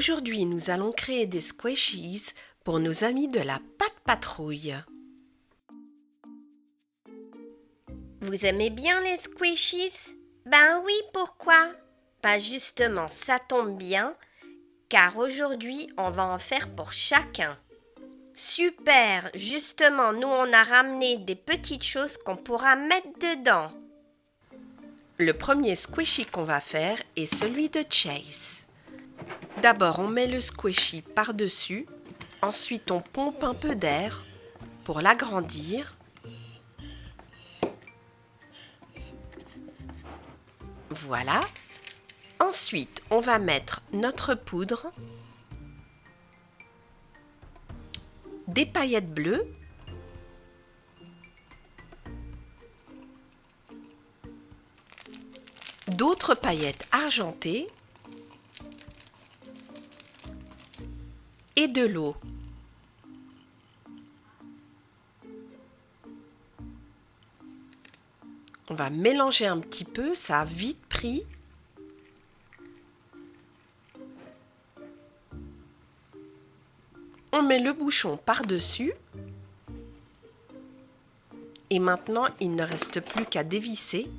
Aujourd'hui, nous allons créer des squishies pour nos amis de la Pat' Patrouille. Vous aimez bien les squishies? Ben oui, pourquoi? Ben justement, ça tombe bien, car aujourd'hui, on va en faire pour chacun. Super! Justement, nous, on a ramené des petites choses qu'on pourra mettre dedans. Le premier squishy qu'on va faire est celui de Chase. D'abord, on met le squishy par-dessus, ensuite on pompe un peu d'air pour l'agrandir. Voilà. Ensuite, on va mettre notre poudre, des paillettes bleues, d'autres paillettes argentées et de l'eau. On va mélanger un petit peu, ça a vite pris. On met le bouchon par-dessus. Et maintenant, il ne reste plus qu'à dévisser.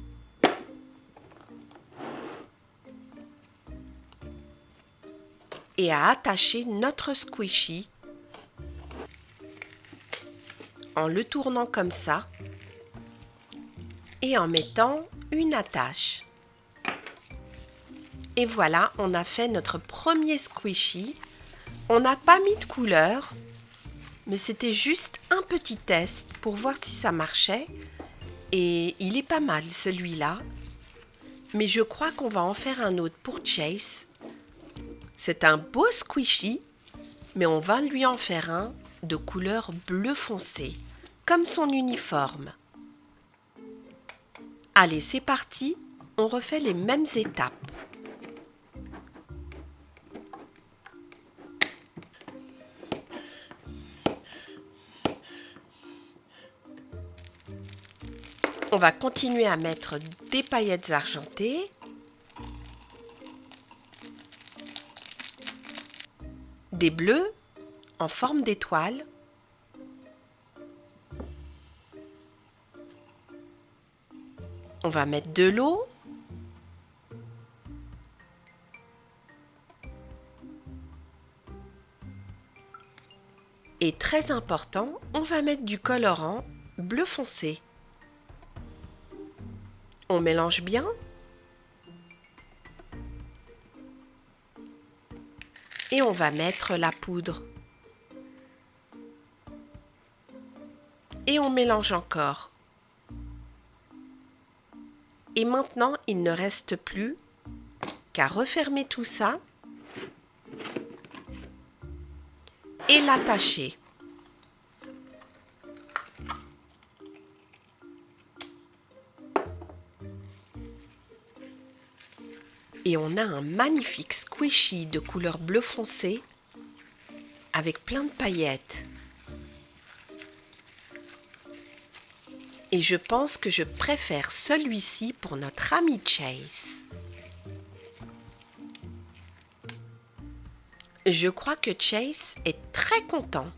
Et à attacher notre squishy en le tournant comme ça et en mettant une attache. Et voilà, on a fait notre premier squishy. On n'a pas mis de couleur, mais c'était juste un petit test pour voir si ça marchait. Et il est pas mal celui-là. Mais je crois qu'on va en faire un autre pour Chase. C'est un beau squishy, mais on va lui en faire un de couleur bleu foncé, comme son uniforme. Allez, c'est parti, on refait les mêmes étapes. On va continuer à mettre des paillettes argentées. Des bleus en forme d'étoile. On va mettre de l'eau. Et très important, on va mettre du colorant bleu foncé. On mélange bien. Et on va mettre la poudre. Et on mélange encore. Et maintenant, il ne reste plus qu'à refermer tout ça et l'attacher. Et on a un magnifique squishy de couleur bleu foncé avec plein de paillettes. Et je pense que je préfère celui-ci pour notre ami Chase. Je crois que Chase est très content.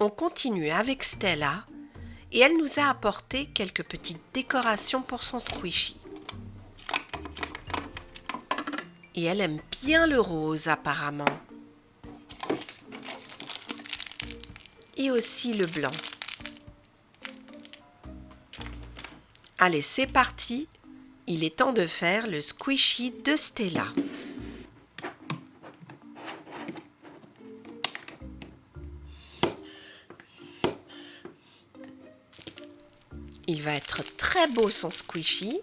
On continue avec Stella et elle nous a apporté quelques petites décorations pour son squishy. Et elle aime bien le rose apparemment. Et aussi le blanc. Allez, c'est parti. Il est temps de faire le squishy de Stella. Il va être très beau son squishy.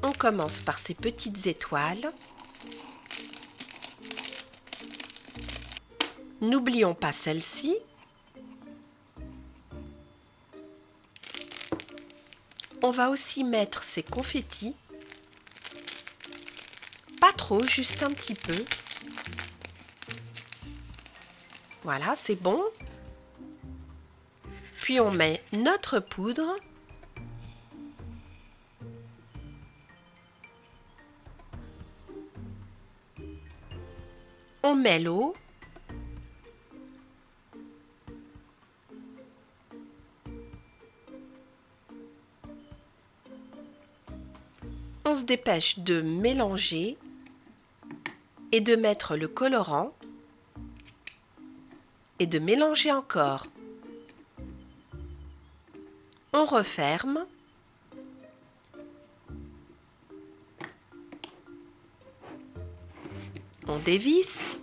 On commence par ces petites étoiles. N'oublions pas celle-ci. On va aussi mettre ces confettis. Pas trop, juste un petit peu. Voilà, c'est bon. Puis on met notre poudre. On met l'eau. On se dépêche de mélanger et de mettre le colorant et de mélanger encore. On referme. On dévisse.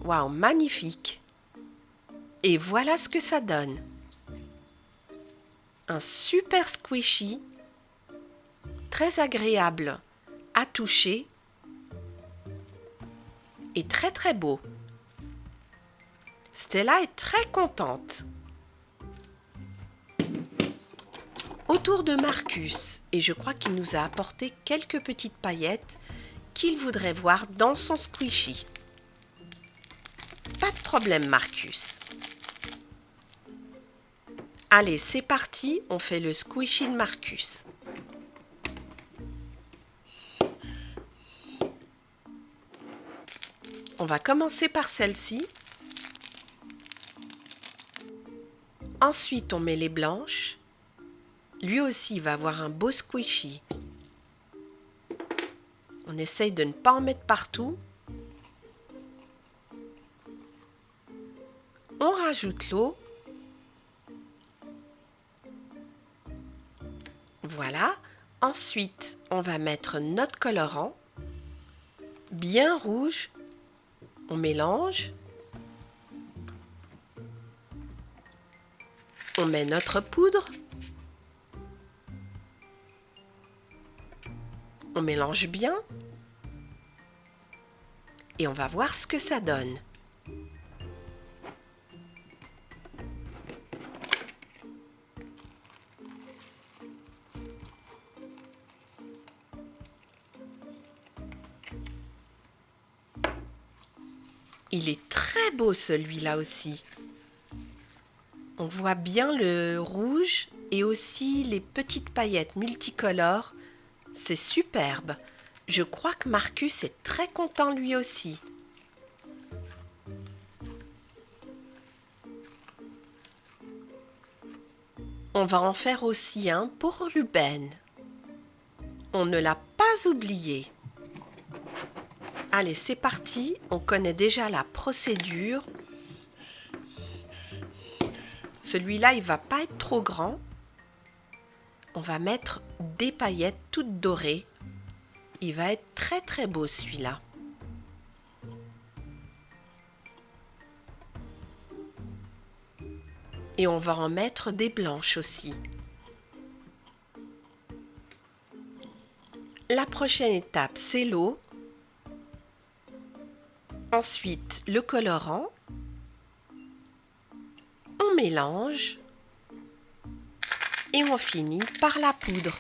Waouh, magnifique! Et voilà ce que ça donne. Un super squishy, très agréable à toucher et très très beau. Stella est très contente. Autour de Marcus, et je crois qu'il nous a apporté quelques petites paillettes qu'il voudrait voir dans son squishy. Pas de problème, Marcus. Allez, c'est parti, on fait le squishy de Marcus. On va commencer par celle-ci. Ensuite, on met les blanches. Lui aussi va avoir un beau squishy. On essaye de ne pas en mettre partout. On rajoute l'eau. Voilà. Ensuite, on va mettre notre colorant, bien rouge. On mélange. On met notre poudre. On mélange bien. Et on va voir ce que ça donne. Il est très beau celui-là aussi. On voit bien le rouge et aussi les petites paillettes multicolores. C'est superbe. Je crois que Marcus est très content lui aussi. On va en faire aussi un pour Ruben. On ne l'a pas oublié. Allez, c'est parti. On connaît déjà la procédure. Celui-là, il ne va pas être trop grand. On va mettre des paillettes toutes dorées. Il va être très très beau celui-là. Et on va en mettre des blanches aussi. La prochaine étape, c'est l'eau. Ensuite, le colorant. On mélange. Et on finit par la poudre.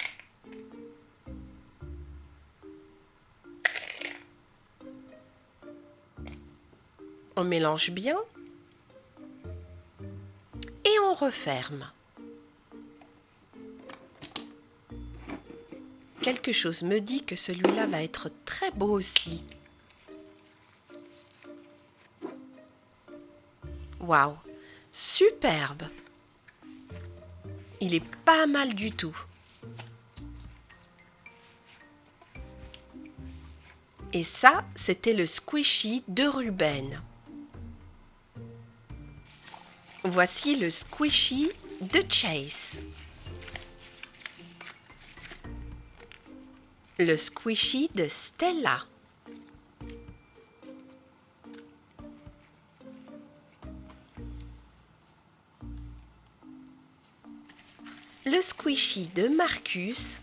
On mélange bien. Et on referme. Quelque chose me dit que celui-là va être très beau aussi. Waouh, superbe! Il est pas mal du tout. Et ça, c'était le squishy de Ruben. Voici le squishy de Chase. Le squishy de Stella. Le squishy de Marcus.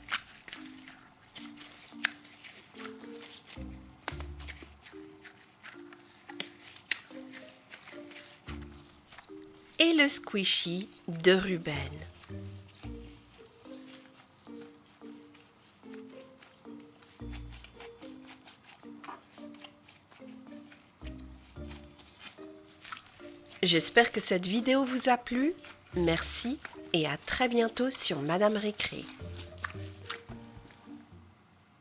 Et le squishy de Ruben. J'espère que cette vidéo vous a plu. Merci et à très bientôt sur Madame Récré.